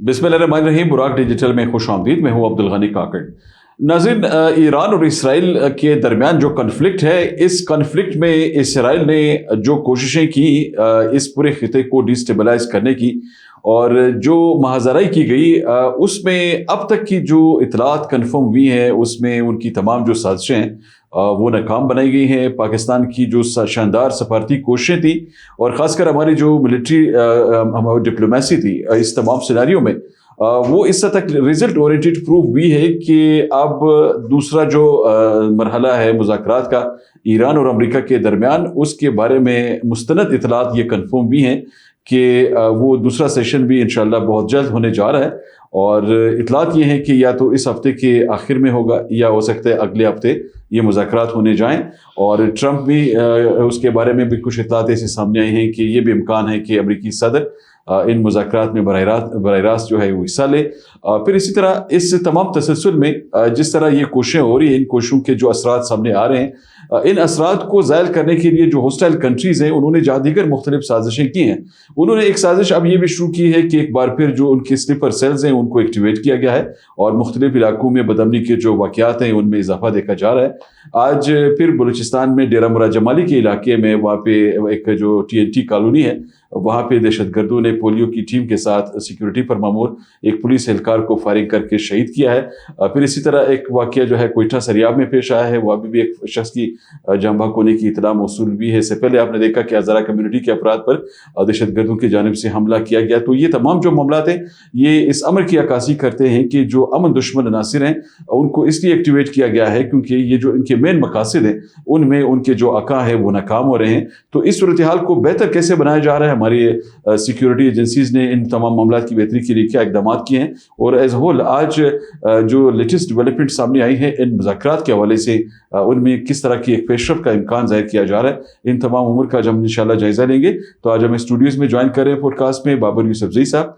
बिस्मिल्लाहिर्रहमानिर्रहीम। बुराक डिजिटल में खुश आमदीद। मैं हूँ अब्दुल गनी काकड़। नाज़रीन, ईरान और इसराइल के दरमियान जो कन्फ्लिक्ट है, इस कन्फ्लिक्ट में इसराइल ने जो कोशिशें की इस पूरे खिते को डिस्टेबलाइज करने की और जो महाजराई की गई, उसमें अब तक की जो इतलात कन्फर्म हुई हैं उसमें उनकी तमाम जो साजिशें हैं वो नाकाम बनाई गई हैं। पाकिस्तान की जो शानदार सफारती कोशिशें थी और ख़ासकर हमारी जो मिलिट्री हमारी डिप्लोमेसी थी, इस तमाम सिनारियों में वो इस हद तक रिजल्ट ओरिएंटेड प्रूव हुई है कि अब दूसरा जो मरहला है मुज़ाकरात का ईरान और अमेरिका के दरमियान, उसके बारे में मुस्तनद इतलात ये कन्फर्म भी हैं कि वो दूसरा सेशन भी इंशाल्लाह बहुत जल्द होने जा रहा है। और इतलात ये हैं कि या तो इस हफ्ते के आखिर में होगा या हो सकता है अगले हफ्ते ये मुज़ाकरात होने जाएं। और ट्रंप भी उसके बारे में भी कुछ इतलात ऐसे सामने आई हैं कि ये भी इम्कान है कि अमरीकी सदर इन मुज़ाकरात में बराह रास्त जो है वो हिस्सा ले। फिर इसी तरह इस तमाम तसलसल में जिस तरह ये कोशिशें हो रही हैं, इन कोशिशों के जो असरात सामने आ रहे हैं, इन असरात को ज़ायल करने के लिए जो होस्टाइल कंट्रीज़ हैं उन्होंने जहाँ दीगर मुख्तलिफ साजिशें की हैं, उन्होंने एक साजिश अब ये भी शुरू की है कि एक बार फिर जो उनके स्लीपर सेल्स हैं उनको एक्टिवेट किया गया है और मुख्तलिफ इलाकों में बदअमनी के जो वाक़यात हैं उनमें इजाफा देखा जा रहा है। आज फिर बलूचिस्तान में डेरा मुराद जमाली के इलाके में वहाँ पे एक जो TNT कॉलोनी है, वहाँ पे दहशतगर्दों ने पोलियो की टीम के साथ सिक्योरिटी पर मामूर एक पुलिस एहलकार को फायरिंग करके शहीद किया है। फिर इसी तरह एक वाक़या जो है कोयटा सरियाब में पेश आया है, वहाँ भी एक शख्स की जान बहक होने की इत्तला मौसूल भी है। इससे पहले आपने देखा कि हज़ारा कम्युनिटी के अफराद पर दहशतगर्दों की जानिब से हमला किया गया। तो ये तमाम जो मामलात हैं ये इस अमर की अक्कासी करते हैं कि जो अमन दुश्मन अनासिर हैं उनको इसलिए एक्टिवेट किया गया है क्योंकि ये जो इनके मेन मकासद हैं उनमें उनके जो आका है वो नाकाम हो रहे हैं। तो इस सूरत हाल को बेहतर कैसे बनाया जा रहा है, हमारी सिक्योरिटी एजेंसीज ने इन तमाम मामलात की बेहतरी के लिए क्या इकदाम किए हैं और एज होल आज जो लेटेस्ट डेवलपमेंट सामने आई है इन मुज़ाकरात के हवाले से उनमें किस तरह की एक पेशरफ का इम्कान ज़ाहिर किया जा रहा है, इन तमाम उम्र का हम इंशाल्लाह जायज़ा लेंगे। तो आज हमें स्टूडियोज़ में ज्वाइन कर रहे हैं पॉडकास्ट में बाबर यूसुफजई साहब,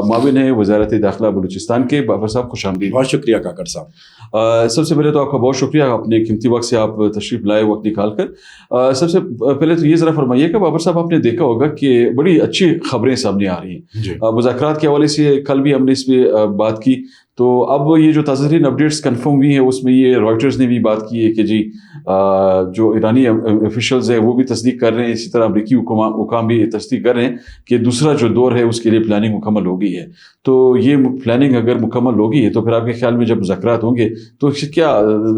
माविन है वज़ारत दाखिला बलूचिस्तान के। बाबर साहब खुश आमदीद। बहुत शुक्रिया काकड़ साहब। सबसे पहले तो आपका बहुत शुक्रिया, अपने कीमती वक्त से आप तशरीफ़ लाए, वक्त निकाल कर। सबसे पहले तो ये ज़रा फरमाइएगा बाबर साहब, आपने देखा होगा कि बड़ी अच्छी खबरें सामने आ रही हैं मुज़ाकरात के हवाले से। कल भी हमने इस पर बात की, तो अब ये जो ताज़ा अपडेट्स कंफर्म हुई हैं उसमें ये रॉयटर्स ने भी बात की है कि जी जो ईरानी ऑफिशियल्स हैं वो भी तस्दीक कर रहे हैं, इसी तरह अमरीकी हुकाम भी तस्दीक कर रहे हैं कि दूसरा जो दौर है उसके लिए प्लानिंग मुकम्मल हो गई है। तो ये प्लानिंग अगर मुकम्मल होगी है तो फिर आपके ख्याल में जब मुज़ाकरात होंगे तो क्या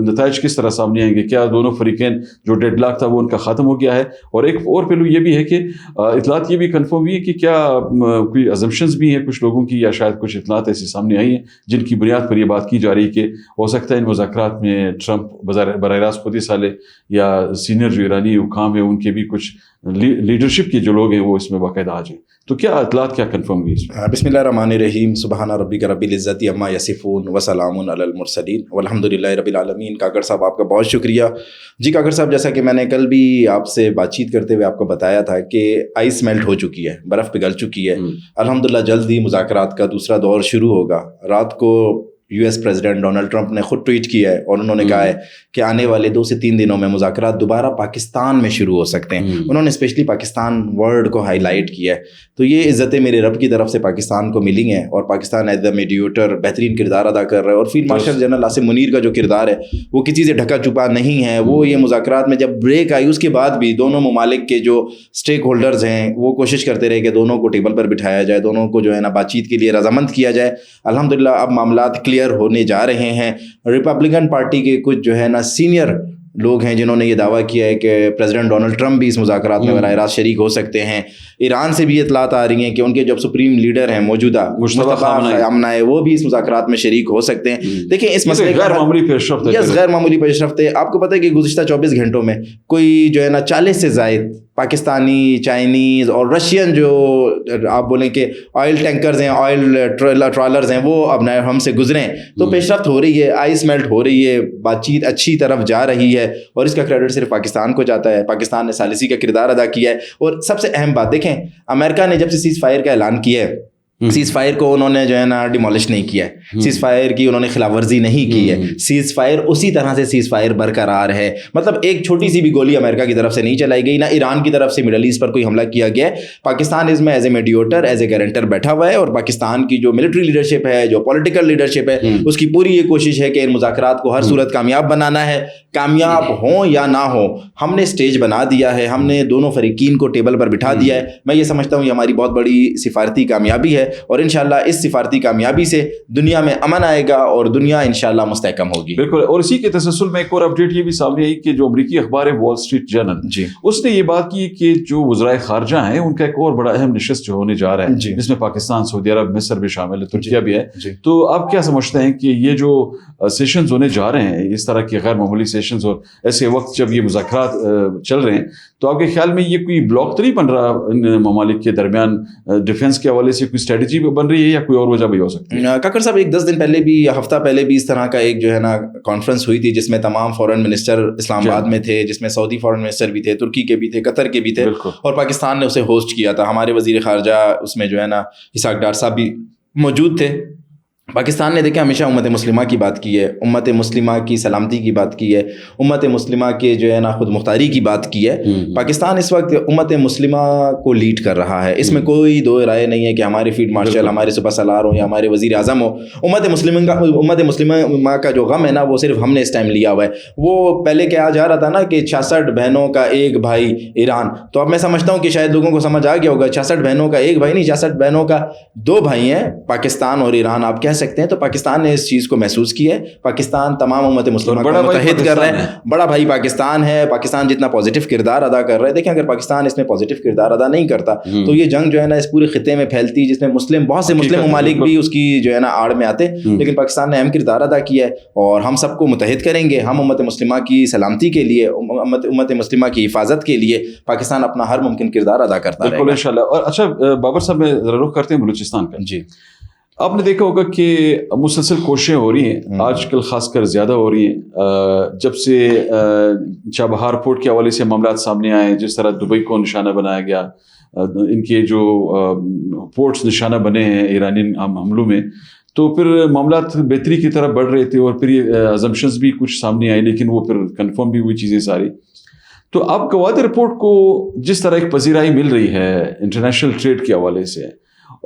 नताइज किस तरह सामने आएंगे? क्या दोनों फरीकैन जो डेडलॉक था वो उनका ख़त्म हो गया है? और एक और पहलू ये भी है कि इतलात ये भी कन्फर्म हुई है कि क्या कोई अजम्पशंस भी हैं कुछ लोगों की, या शायद कुछ इतलात ऐसी सामने आई हैं जिनकी बुनियाद पर यह बात की जा रही है कि हो सकता है इन मुज़ाकरात में ट्रंप बराह रास्त खुद हिस्सा ले या सीनियर जो ईरानी हुकाम है उनके भी कुछ लीडरशिप के जो लोग हैं वो इसमें बाकायदा आ जाए। तो क्या इतलात क्या कन्फर्म हुई इसमें? बिस्मिल्लाहिर्रहमानिर्रहीम। सुबहाना रब्बिका रब्बिल इज़्ज़ति अम्मा यसिफून व सलामुन अलल मुरसलीन वल्हम्दुलिल्लाहि रब्बिल आलमीन। काकड़ साहब आपका बहुत शुक्रिया। जी काकड़ साहब, जैसा कि मैंने कल भी आपसे बातचीत करते हुए आपको बताया था कि आइस मेल्ट हो चुकी है, बर्फ़ पिघल चुकी है। अल्हम्दुलिल्लाह जल्द ही मुज़ाकरात का दूसरा दौर शुरू होगा। रात को US प्रेसिडेंट डोनाल्ड ट्रंप ने खुद ट्वीट किया है और उन्होंने कहा है कि आने वाले 2 से 3 दिनों में मुज़ाकरात दोबारा पाकिस्तान में शुरू हो सकते हैं। उन्होंने स्पेशली पाकिस्तान वर्ड को हाईलाइट किया है। तो ये इज़्ज़तें मेरे रब की तरफ से पाकिस्तान को मिली हैं और पाकिस्तान एज द मीडिएटर बेहतरीन किरदार अदा कर रहा है। और field marshal general Asim Munir का जो किरदार है वो किसी से ढका छुपा नहीं है। वो ये मुज़ाकरात में जब ब्रेक आई उसके बाद भी दोनों ममालिक के जो स्टेक होल्डर्स हैं वो कोशिश करते रहे कि दोनों को टेबल पर बिठाया जाए, दोनों को जो है ना बातचीत के लिए रजामंद किया जाए। अल्हम्दुलिल्लाह अब मामलात क्लियर होने जा रहे हैं। रिपब्लिकन पार्टी के कुछ जो है ना सीनियर लोग हैं जिन्होंने ये दावा किया है कि प्रेसिडेंट डोनाल्ड ट्रंप भी इस मुज़ाकरात में बराह रास्त शरीक हो सकते हैं। ईरान से भी इतलात आ रही हैं कि उनके जो सुप्रीम लीडर हैं मौजूदा मुश्तबा खामना है वो भी इस मुज़ाकरात में शरीक हो सकते हैं। देखिए इस मसले का गैर मामूली पेशरफ्त है। आपको पता है कि गुज़िश्ता 24 घंटों में कोई जो है ना 40 से ज़ायद पाकिस्तानी, चाइनीज़ और रशियन जो आप बोलें कि ऑयल टैंकर्स हैं, ऑयल ट्रॉलर्स हैं, वो अब हमसे गुजरें। तो पेशरफ्त हो रही है, आइस मेल्ट हो रही है, बातचीत अच्छी तरफ जा रही है और इसका क्रेडिट सिर्फ पाकिस्तान को जाता है। पाकिस्तान ने सालिसी का किरदार अदा किया है। और सबसे अहम बात देखें, अमेरिका ने जब से सीज़ फायर का ऐलान किया है सीज़ फायर को उन्होंने जो है ना डिमोलिश नहीं किया है, सीज़ फायर की उन्होंने खिलाफ वर्जी नहीं की है, सीज़ फायर उसी तरह से सीज़ फायर बरकरार है। मतलब एक छोटी सी भी गोली अमेरिका की तरफ से नहीं चलाई गई, ना ईरान की तरफ से मिडल ईस्ट पर कोई हमला किया गया है। पाकिस्तान इसमें as a mediator, as a guarantor बैठा हुआ है, और पाकिस्तान की जो मिलिट्री लीडरशिप है, जो पॉलिटिकल लीडरशिप है, उसकी पूरी ये कोशिश है कि इन मुज़ाकरात को हर सूरत कामयाब बनाना है। कामयाब हो या ना हो, हमने स्टेज बना दिया है, हमने दोनों फरीकीन को टेबल पर बिठा दिया है। मैं ये समझता हूँ ये हमारी बहुत बड़ी सिफारती कामयाबी है, और इंशाल्लाह इस सिफारती कामयाबी से दुनिया में अमन आएगा और दुनिया इंशाल्लाह मुस्तहकम होगी। बिल्कुल। और इसी के तसलसल में एक और अपडेट ये भी सामने आई कि जो अमरीकी अखबार है वॉल स्ट्रीट जर्नल जी, उसने ये बात की कि जो वज़राए खारजा हैं उनका एक और बड़ा अहम नशिस्त जो होने जा रहा है, जिसमें पाकिस्तान, सऊदी अरब, मिस्र भी शामिल है, तुर्किया भी है। तो आप क्या समझते हैं कि ये जो सेशंस होने जा रहे हैं, इस तरह के गैर मामूली सेशंस, और ऐसे वक्त जब ये मुज़ाकरात चल रहे हैं, तो आपके ख्याल में ये कोई ब्लॉक तो नहीं बन रहा इन ममालिक के दरमियान? डिफेंस के हवाले से कोई स्ट्रेटजी बन रही है या कोई और वजह भी हो सकती है? काकर साहब, एक 10 दिन पहले भी या हफ्ता पहले भी इस तरह का एक जो है ना कॉन्फ्रेंस हुई थी, जिसमें तमाम फॉरेन मिनिस्टर इस्लामाबाद में थे, जिसमें सऊदी फॉरेन मिनिस्टर भी थे, तुर्की के भी थे, कतर के भी थे, और पाकिस्तान ने उसे होस्ट किया था। हमारे वजीर खारजा उसमें जो है ना इसाक डार साहब भी मौजूद थे। पाकिस्तान ने देखें हमेशा उम्मत मुस्लिमा की बात की है, उम्मत मुस्लिमा की सलामती की बात की है, उम्मत मुस्लिमा के जो है ना खुद मुख्तारी की बात की है। पाकिस्तान इस वक्त उम्मत मुस्लिमा को लीड कर रहा है, इसमें कोई दो राय नहीं है कि हमारे फील्ड मार्शल, हमारे सुबह सलार हो या हमारे वजीर आज़म हो। उम्मत मुस्लिमा का जो गम है ना, वो सिर्फ हमने इस टाइम लिया हुआ है। वो पहले कहा जा रहा था ना कि 66 बहनों का एक भाई ईरान, तो अब मैं समझता हूँ कि शायद लोगों को समझ आ गया होगा, 66 बहनों का एक भाई नहीं, 66 बहनों का 2 भाई हैं, पाकिस्तान और ईरान आप कह सकते हैं। तो पाकिस्तान ने इस चीज़ को महसूस किया है, पाकिस्तान तमाम उम्मत मुस्लिमा को मुत्तहिद कर रहे हैं। बड़ा भाई पाकिस्तान है, पाकिस्तान जितना पॉजिटिव किरदार अदा कर रहा है। देखिए, अगर पाकिस्तान इसमें पॉजिटिव किरदार अदा नहीं करता तो ये जंग जो है ना इस पूरे खिते में फैलती, जिसमें बहुत से मुस्लिम ममालिक भी उसकी जो है ना आड़ में आते। लेकिन पाकिस्तान ने अहम किरदार अदा किया है, और हम सबको मुत्तहिद करेंगे। हम उम्मत मुस्लिमा की सलामती के लिए, उम्मत मुस्लिमा की हिफाजत के लिए पाकिस्तान अपना हर मुमकिन किरदार अदा करता है इंशाल्लाह। और अच्छा बाबर साहब, मैं रुख करते हैं बलूचिस्तान का। जी, आपने देखा होगा कि मुसलसल कोशिशें हो रही हैं, आजकल खासकर ज़्यादा हो रही हैं, जब से चाबहार पोर्ट के हवाले से मामला सामने आए, जिस तरह दुबई को निशाना बनाया गया, इनके जो पोर्ट्स निशाना बने हैं ईरानी हमलों में, तो फिर मामला बेहतरी की तरफ बढ़ रहे थे, और फिर ये अजम्पशंस भी कुछ सामने आए, लेकिन वो फिर कंफर्म भी हुई चीज़ें सारी। तो अब गवादर रिपोर्ट को जिस तरह एक पजीराई मिल रही है इंटरनेशनल ट्रेड के हवाले से,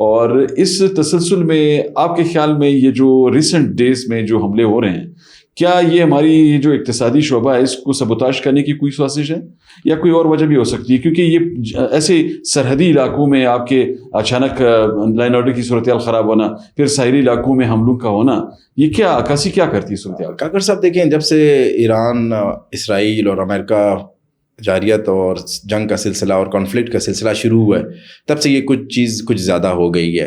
और इस तसलसल में आपके ख्याल में ये जो रिसेंट डेज में जो हमले हो रहे हैं, क्या ये हमारी जो इक्तिसादी शोबा है इसको सबोताश करने की कोई साजिश है, या कोई और वजह भी हो सकती है? क्योंकि ये ऐसे सरहदी इलाकों में आपके अचानक लाइन ऑर्डर की सूरत ख़राब होना, फिर साहिली इलाकों में हमलों का होना, ये क्या अक्कासी क्या करती है सूरत? काकर साहब देखें, जब से ईरान, इसराइल और अमेरिका जारियत और जंग का सिलसिला और कॉन्फ्लिक्ट का सिलसिला शुरू हुआ है, तब से ये कुछ ज़्यादा हो गई है।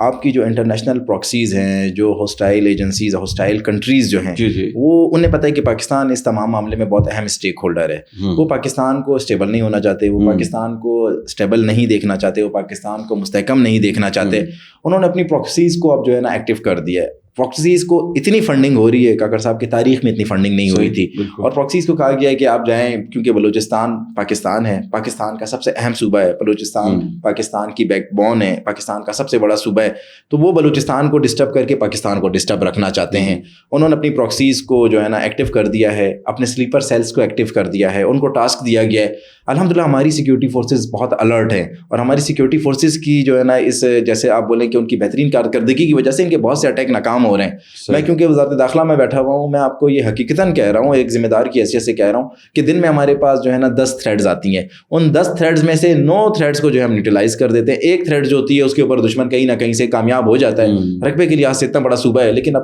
आपकी जो इंटरनेशनल प्रॉक्सीज़ हैं, जो हॉस्टाइल एजेंसीज, हॉस्टाइल कंट्रीज़ जो हैं, वो उन्हें पता है कि पाकिस्तान इस तमाम मामले में बहुत अहम स्टेक होल्डर है। वो पाकिस्तान को स्टेबल नहीं होना चाहते, वो पाकिस्तान को स्टेबल नहीं देखना चाहते, वो पाकिस्तान को मुस्तहकम नहीं देखना चाहते। उन्होंने अपनी प्रॉक्सीज़ को अब जो है ना एक्टिव कर दिया है। प्रॉक्सीज़ को इतनी फंडिंग हो रही है, काकर साहब की तारीख में इतनी फंडिंग नहीं हुई थी, और प्रॉक्सीज़ को कहा गया है कि आप जाएं, क्योंकि बलूचिस्तान पाकिस्तान है, पाकिस्तान का सबसे अहम सूबा है, बलूचिस्तान पाकिस्तान की बैकबोन है, पाकिस्तान का सबसे बड़ा सूबा है, तो वो बलूचिस्तान को डिस्टर्ब करके पाकिस्तान को डिस्टर्ब रखना चाहते हैं। उन्होंने अपनी प्रॉक्सीज़ को जो है ना एक्टिव कर दिया है, अपने स्लीपर सेल्स को एक्टिव कर दिया है, उनको टास्क दिया गया है। अल्हम्दुलिल्लाह हमारी सिक्योरिटी फोर्सेस बहुत अलर्ट हैं, और हमारी सिक्योरिटी फोर्सेस की जो है ना इस, जैसे आप बोलें कि उनकी बेहतरीन कारकर्दगी की वजह से इनके बहुत से अटैक नाकाम हो रहे हैं। मैं क्योंकि वज़ारत दाखिला में बैठा हुआ हूँ, मैं आपको ये हकीकतन कह रहा हूँ, एक ज़िम्मेदार की हैसियत से कह रहा हूँ कि दिन में हमारे पास जो है ना 10 थ्रेड्स आती हैं। उन 10 थ्रेड्स में से 9 थ्रेड्स को जो है हम न्यूट्रलाइज कर देते हैं। एक थ्रेड जो होती है उसके ऊपर दुश्मन कहीं ना कहीं से कामयाब हो जाता है। रकबे के लिहाज से इतना बड़ा सूबा है, लेकिन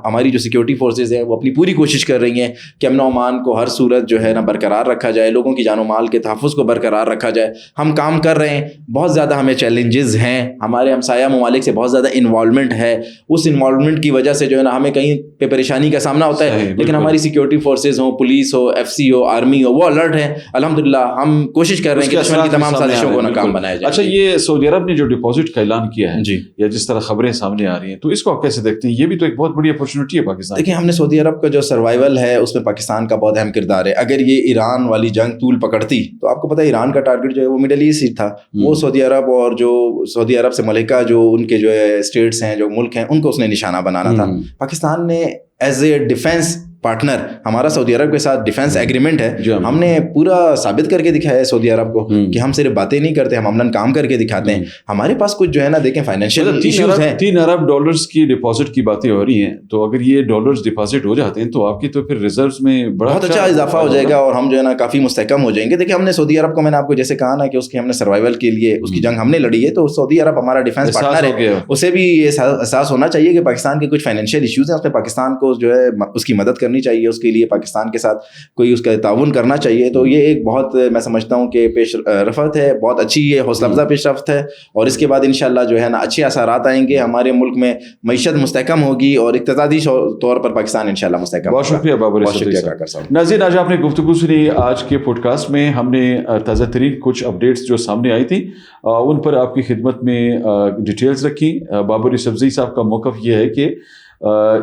हमारी जो सिक्योरिटी फोर्सेज हैं वो अपनी पूरी कोशिश कर रही हैं कि अमन अमान को हर सूरत जो है ना बरकरार रखा जाए, लोगों की जानो माल के तहफ़्फ़ुज़ को बरकरार रखा जाए। हम काम कर रहे हैं, बहुत ज़्यादा हमें चैलेंजेस हैं, हमारे हमसाया ममालिक से बहुत ज़्यादा इन्वॉल्वमेंट है। उस इन्वॉल्वमेंट की वजह से जो है ना हमें कहीं पे परेशानी का सामना होता है, लेकिन हमारी सिक्योरिटी फोर्सेज हो, पुलिस हो, FC हो, आर्मी हो, वो अलर्ट है। अल्हम्दुलिल्लाह हम कोशिश कर रहे हैं कि दुश्मन की तमाम साजिशों को नाकाम बनाया जाए। अच्छा, ये सऊदी अरब ने जो डिपॉजिट का ऐलान किया है जी, या जिस तरह खबरें सामने आ रही हैं, तो इसको आप कैसे देखते हैं? ये भी तो एक बहुत बड़ी अपॉर्चुनिटी है पाकिस्तान। देखिए, हमने सऊदी अरब का जो सर्वाइवल है उसमें पाकिस्तान का बहुत अहम किरदार है। अगर ये ईरान वाली जंग तूल पकड़ती تو آپ کو پتہ ہے ایران کا ٹارگیٹ جو ہے وہ مڈل ایسٹ ہی تھا. وہ سعودی عرب اور جو سعودی عرب سے ملکہ جو ان کے جو ہے اسٹیٹس ہیں, جو ملک ہیں, ان کو اس نے نشانہ بنانا تھا. پاکستان نے ایز اے ڈیفینس پارٹنر, ہمارا سعودی عرب کے ساتھ ڈیفینس ایگریمنٹ ہے, ہم نے پورا ثابت کر کے دکھایا ہے سعودی عرب کو کہ ہم صرف باتیں نہیں کرتے, ہم عملاً کام کر کے دکھاتے ہیں. ہمارے پاس کچھ جو ہے نا دیکھیں فائنینشیل ایشوز ہیں. 3 ارب ڈالرز کی ڈپازٹ کی باتیں ہو رہی ہیں, تو اگر یہ ڈالرز ڈپازٹ ہو جاتے ہیں تو آپ کی تو پھر ریزروز میں بہت اچھا اضافہ ہو جائے گا اور ہم جو ہے نا کافی مستحکم ہو جائیں گے. دیکھیں ہم نے سعودی عرب کو, میں نے آپ کو جیسے کہا نا کہ اس کی ہم نے سروائیول کے لیے اس کی جنگ ہم نے لڑی ہے, تو سعودی عرب ہمارا ڈیفینس پارٹنر ہے, اسے بھی یہ احساس ہونا چاہیے کہ پاکستان کے کچھ فائنینشیل ایشوز ہیں, اس میں پاکستان کو جو ہے اس کی مدد کرنی چاہیے, اس کے لیے پاکستان کے ساتھ کوئی اس کا تعاون کرنا چاہیے. تو یہ ایک بہت میں سمجھتا ہوں کہ پیش رفت ہے, بہت اچھی یہ حوصلہ افزا پیش رفت ہے, اور اس کے بعد انشاءاللہ جو ہے نا اچھے اثرات آئیں گے, ہمارے ملک میں معیشت مستحکم ہوگی اور اقتصادی طور پر پاکستان انشاءاللہ مستحکم. بہت شکریہ بابر, بہت شکریہ کاکڑ صاحب. ناظرین, آج آپ نے گفتگو سنی. آج کے پوڈ کاسٹ میں ہم نے تازہ ترین کچھ اپڈیٹس جو سامنے آئی تھی ان پر آپ کی خدمت میں ڈیٹیلز رکھی. بابر سبزی صاحب کا موقف یہ ہے کہ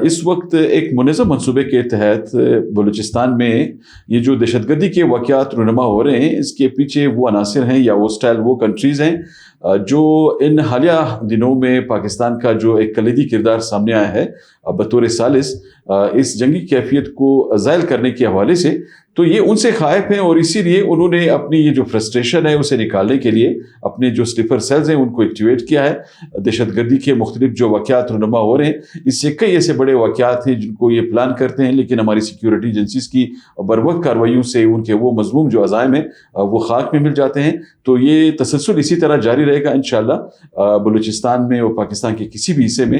اس وقت ایک منظم منصوبے کے تحت بلوچستان میں یہ جو دہشت گردی کے واقعات رونما ہو رہے ہیں, اس کے پیچھے وہ عناصر ہیں یا وہ اسٹائل, وہ کنٹریز ہیں جو ان حالیہ دنوں میں پاکستان کا جو ایک کلیدی کردار سامنے آیا ہے بطور ثالث اس جنگی کیفیت کو زائل کرنے کے حوالے سے, تو یہ ان سے خائف ہیں, اور اسی لیے انہوں نے اپنی یہ جو فرسٹریشن ہے اسے نکالنے کے لیے اپنے جو سلیپر سیلز ہیں ان کو ایکٹیویٹ کیا ہے. دہشت گردی کے مختلف جو واقعات رونما ہو رہے ہیں, اس سے کئی ایسے بڑے واقعات ہیں جن کو یہ پلان کرتے ہیں, لیکن ہماری سیکیورٹی ایجنسیز کی بروقت کارروائیوں سے ان کے وہ مضموم جو عزائم ہیں وہ خاک میں مل جاتے ہیں. تو یہ تسلسل اسی طرح جاری رہے گا انشاءاللہ. بلوچستان میں اور پاکستان کے کسی بھی حصے میں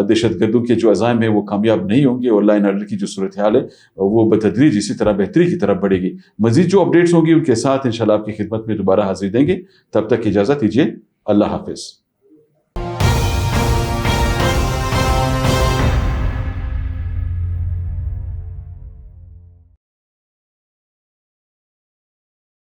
دہشت گردوں کے جو عزائم ہیں وہ کامیاب نہیں ہوں گے, اور لا اینڈ آرڈر کی جو صورتحال ہے وہ بتدریج اسی طرح بہتری کی طرف بڑھے گی. مزید جو اپڈیٹس ہوں گی ان کے ساتھ انشاءاللہ آپ کی خدمت میں دوبارہ حاضری دیں گے. تب تک اجازت دیجیے, اللہ حافظ.